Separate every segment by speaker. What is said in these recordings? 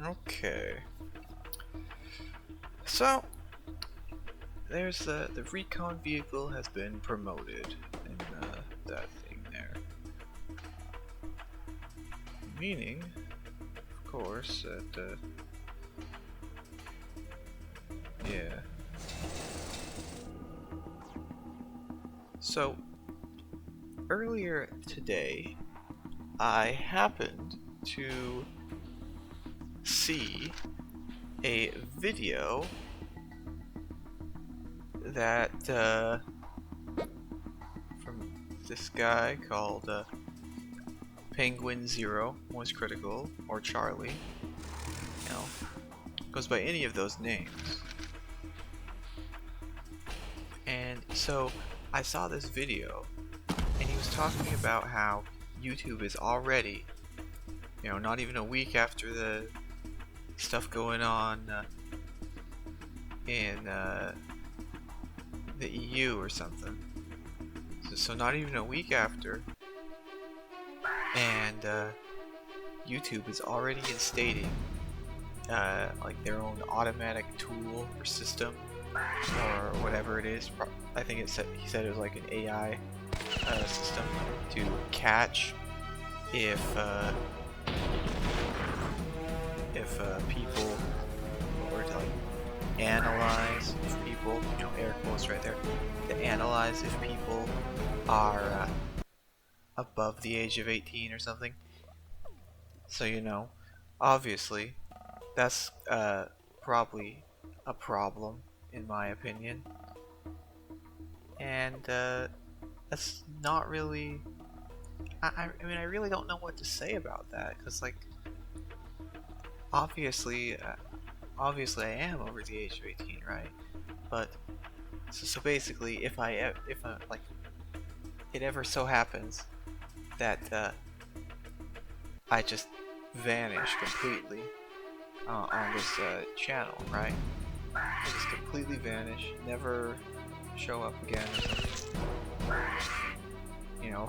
Speaker 1: Okay. So there's the recon vehicle has been promoted in that thing there. Meaning, of course, that yeah. So earlier today, I happened to see a video that from this guy called Penguin Zero was critical, or Charlie, you know, goes by any of those names. And so I saw this video, and he was talking about how YouTube is already, not even a week after the stuff going on in the EU or something. So not even a week after, and YouTube is already instating like their own automatic tool or system or whatever it is. I think he said it was like an AI system to catch if people, or to like analyze if people, air quotes right there, to analyze if people are above the age of 18 or something. So obviously that's probably a problem in my opinion, and that's not really. I mean, I really don't know what to say about that, because like obviously obviously I am over the age of 18, right? But so basically, if like it ever so happens that I just vanish completely on this channel, right? I just completely vanish, never show up again or something.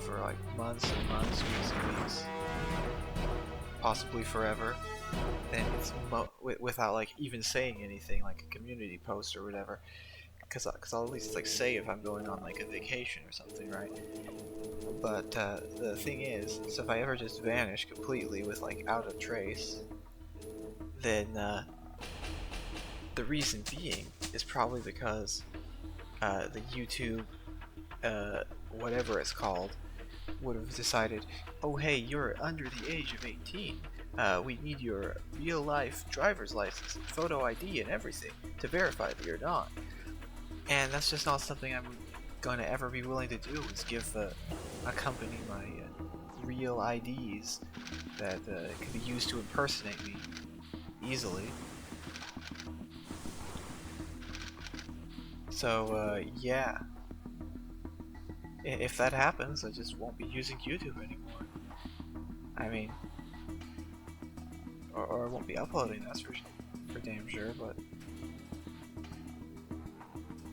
Speaker 1: For like months and months, weeks and weeks, possibly forever. Then it's without like even saying anything, like a community post or whatever. Because I'll at least like say if I'm going on like a vacation or something, right? But the thing is, so if I ever just vanish completely with like out of trace, then the reason being is probably because the YouTube, whatever it's called, would have decided, oh hey, you're under the age of 18. We need your real life driver's license, and photo ID, and everything to verify that you're not. And that's just not something I'm going to ever be willing to do, is give a company my real IDs that can be used to impersonate me easily. So yeah, if that happens, I just won't be using YouTube anymore. I mean, or I won't be uploading, that's for damn sure, but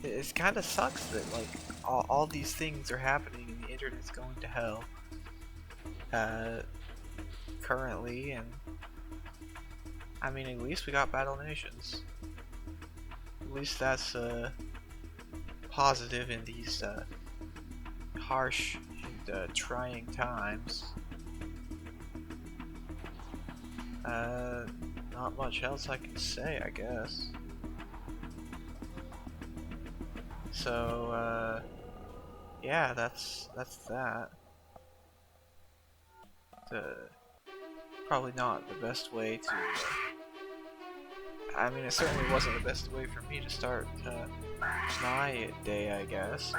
Speaker 1: it kind of sucks that like all these things are happening and the internet's going to hell currently, and I mean, at least we got Battle Nations. At least that's positive in these harsh and trying times. Not much else I can say, I guess. So yeah, that's that. Probably not the best way to. I mean, it certainly wasn't the best way for me to start my day, I guess.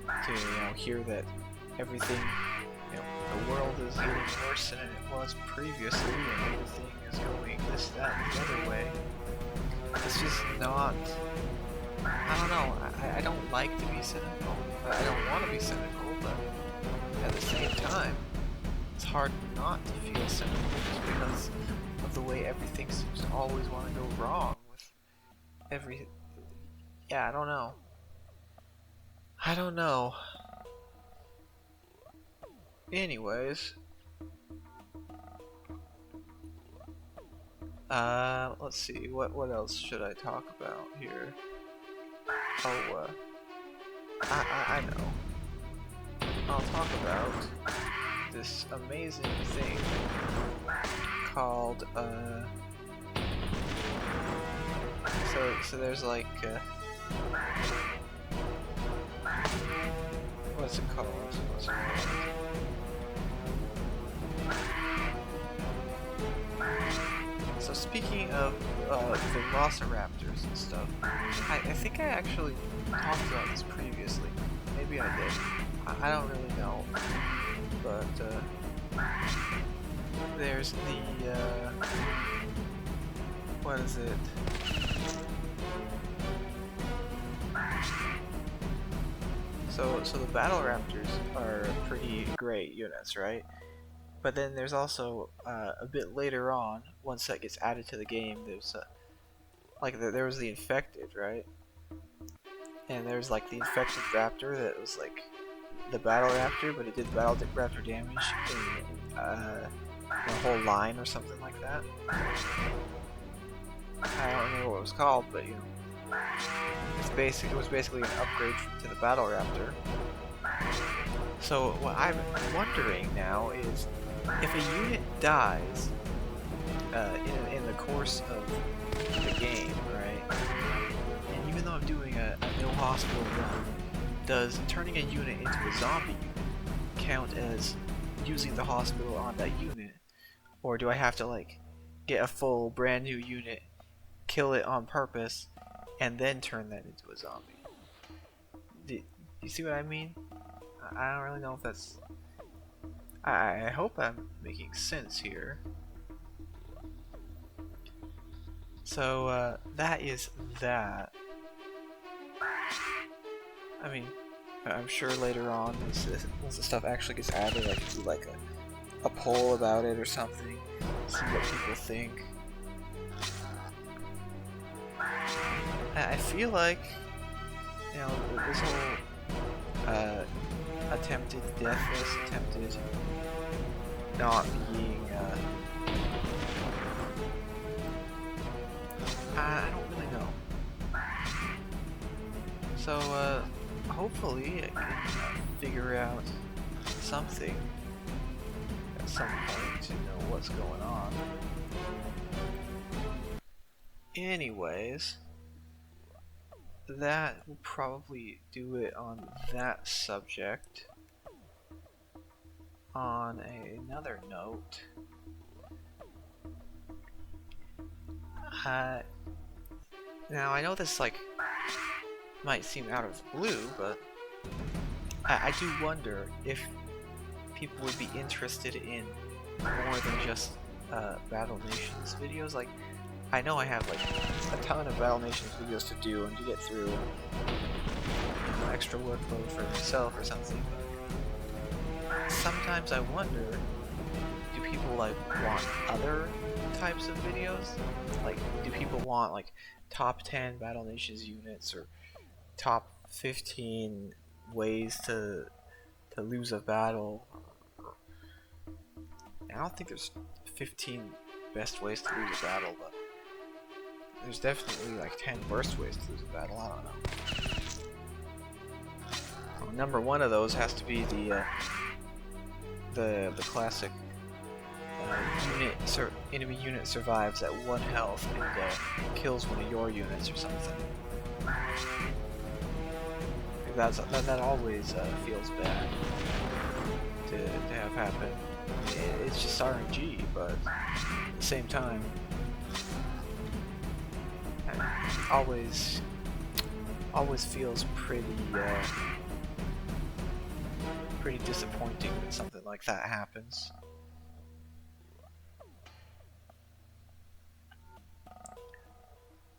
Speaker 1: To hear that everything, the world is getting worse than it was previously, and everything is going this, that, and the other way. It's just not. I don't know. I don't like to be cynical. I don't want to be cynical, but at the same time, it's hard not to feel cynical just because of the way everything seems to always want to go wrong with every. Yeah, I don't know. I don't know. Anyways, Let's see. What else should I talk about here? Oh, I know. I'll talk about this amazing thing called so there's like what's it called? So speaking of the Velociraptors and stuff, I think I actually talked about this previously. Maybe I did. I don't really know. But there's the what is it? So the battle raptors are pretty great units, right? But then there's also a bit later on, once that gets added to the game, there's there was the infected, right? And there's like the infected raptor that was like the battle raptor, but it did battle raptor damage in a whole line or something like that. I don't remember what it was called, but you know, it was basically an upgrade to the battle raptor. So what I'm wondering now is, if a unit dies in the course of the game, right? And even though I'm doing a no hospital run, does turning a unit into a zombie unit count as using the hospital on that unit? Or do I have to like get a full brand new unit, kill it on purpose, and then turn that into a zombie? Do you see what I mean? I don't really know if that's... I hope I'm making sense here. So, that is that. I mean, I'm sure later on, once the stuff actually gets added, I can do like a poll about it or something, see what people think. I feel like, you know, this whole attempted deathless, attempted not being, I don't really know. So, hopefully I can figure out something at some point to know what's going on. Anyways, that will probably do it on that subject. On another note, now I know this like might seem out of the blue, but I do wonder if people would be interested in more than just Battle Nations videos. Like, I know I have like a ton of Battle Nations videos to do and to get through, and, you know, extra workload for myself or something. But sometimes I wonder, do people like want other types of videos? Like, do people want like top 10 Battle Nations units, or top 15 ways to lose a battle? I don't think there's 15 best ways to lose a battle, but there's definitely like 10 worst ways to lose a battle. I don't know. Well, number one of those has to be the classic enemy unit survives at 1 health and kills one of your units or something. That always feels bad to have happen. It's just RNG, but at the same time, it always feels pretty disappointing when something like that happens.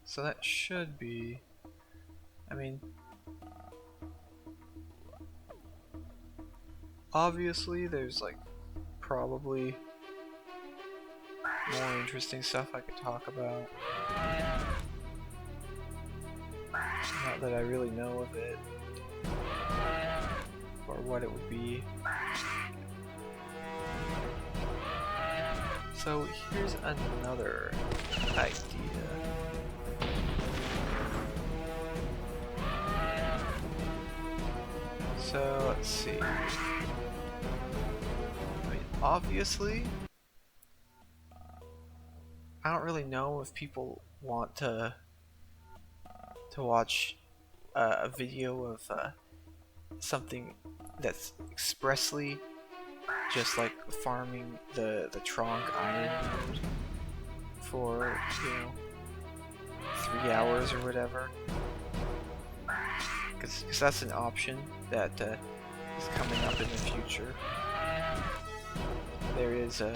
Speaker 1: So that should be, I mean, obviously there's like probably more interesting stuff I could talk about. Not that I really know of it, or what it would be. So here's another idea. So let's see. I mean, obviously, I don't really know if people want to watch a video of something that's expressly just like farming the Tronc iron node for, you know, 3 hours or whatever. Because that's an option that is coming up in the future. There is a,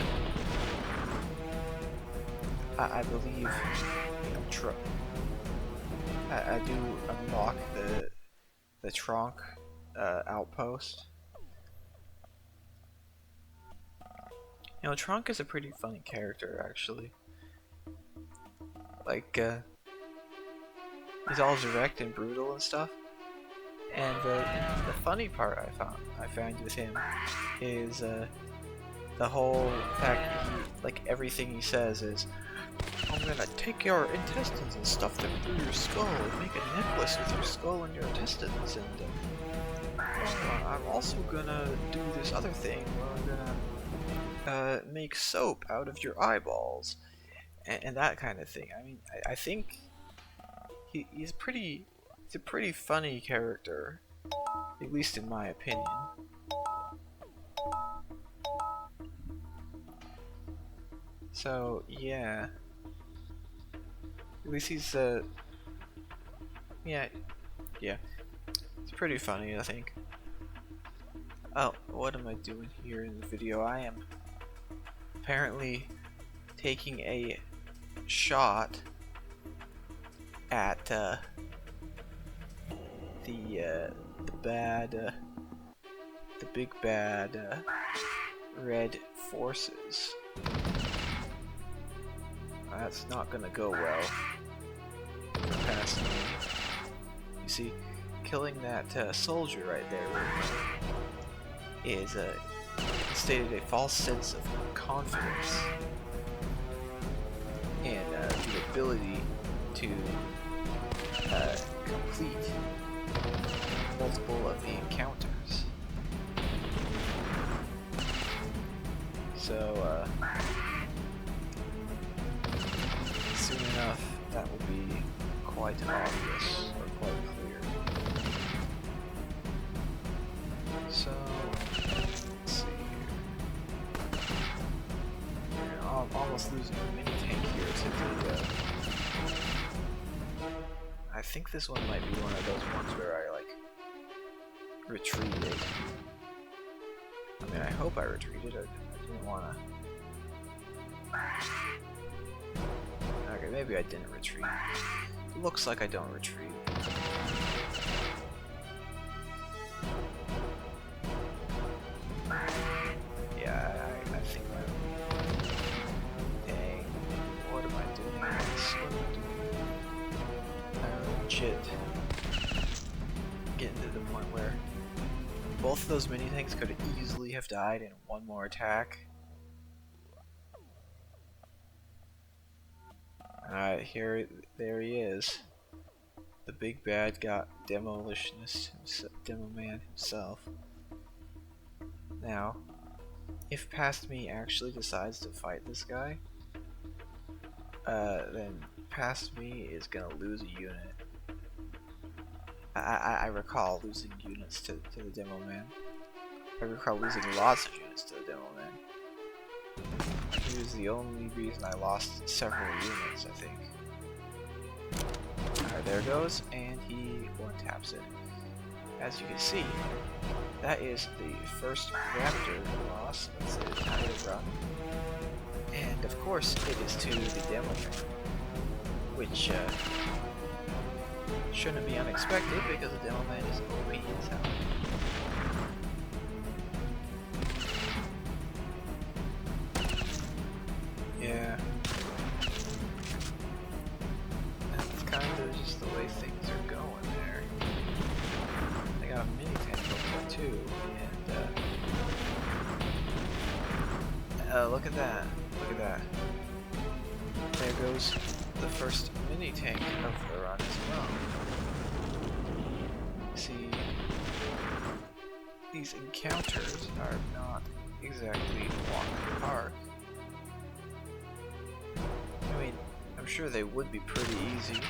Speaker 1: I believe, you know, I do unlock the Tronc outpost. You know, Tronc is a pretty funny character, actually. Like, he's all direct and brutal and stuff. And the funny part I found with him is the whole fact that he, like, everything he says is, I'm gonna take your intestines and stuff them through your skull and make a necklace with your skull and your intestines, and I'm also gonna do this other thing where I'm gonna make soap out of your eyeballs, and that kind of thing. I mean, I think he's a pretty funny character, at least in my opinion. So yeah, at least he's yeah, it's pretty funny, I think. Oh, what am I doing here in the video? I am apparently taking a shot at the big bad red forces. That's not gonna go well. Past me. You see, killing that soldier right there is stated a false sense of confidence and the ability to complete multiple of the encounters. So soon enough that will be quite obvious, or quite clear. So let's see here. I'm almost losing a mini tank here to the I think this one might be one of those ones where I like retreated. I mean, I hope I retreated. I didn't wanna. Okay, maybe I didn't retreat. Looks like I don't retreat. Yeah, I think I'm... Dang, what am I doing? Shit. Getting to the point where both of those mini tanks could easily have died in one more attack. Alright, there he is. The big bad Demoman himself. Now, if Past Me actually decides to fight this guy, then Past Me is gonna lose a unit. I recall losing units to the Demoman. I recall losing lots of units to the Demoman. He was the only reason I lost several units, I think. Alright, there goes, and he one-taps it. As you can see, that is the first Raptor loss. That's the entire run. And of course, it is to the Demoman, which shouldn't be unexpected because the Demoman is OP as hell. Yeah. That's kind of just the way things are going there. I got a mini tank over there too, and look at that. Look at that. There goes the first mini tank of the run as well. See, these encounters are not exactly walk in the park. I mean, I'm sure they would be pretty easy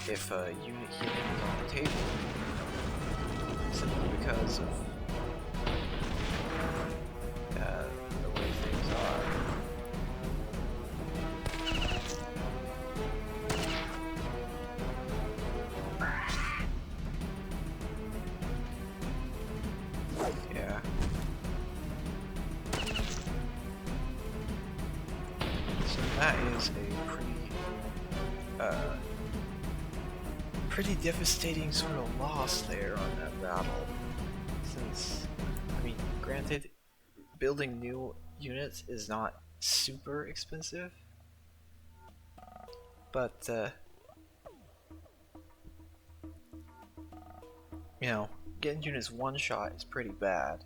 Speaker 1: if unit healing was on the table. Simply because of the way things are. Yeah. So that is a pretty devastating sort of loss there on that battle. Since, I mean, granted, building new units is not super expensive, but you know, getting units one shot is pretty bad.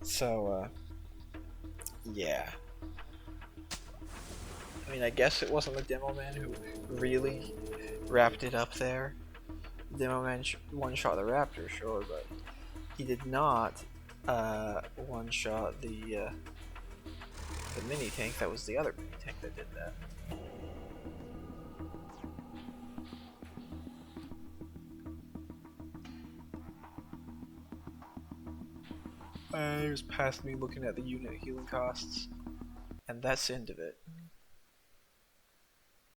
Speaker 1: So yeah. I mean, I guess it wasn't the Demoman who really wrapped it up there. Demoman one-shot the Raptor, sure, but he did not one-shot the mini tank. That was the other mini tank that did that. It was past me looking at the unit healing costs, and that's the end of it.